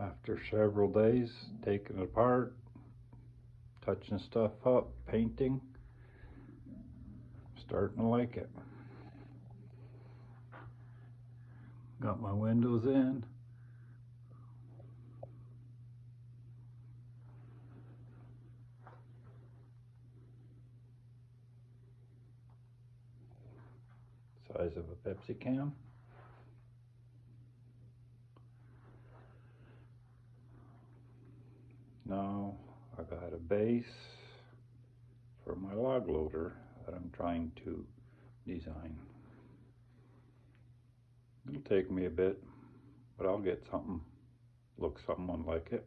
After several days taking it apart, touching stuff up, painting, starting to like it. Got my windows in. Size of a Pepsi can. Now I got a base for my log loader that I'm trying to design. It'll take me a bit, but I'll get something, look something like it.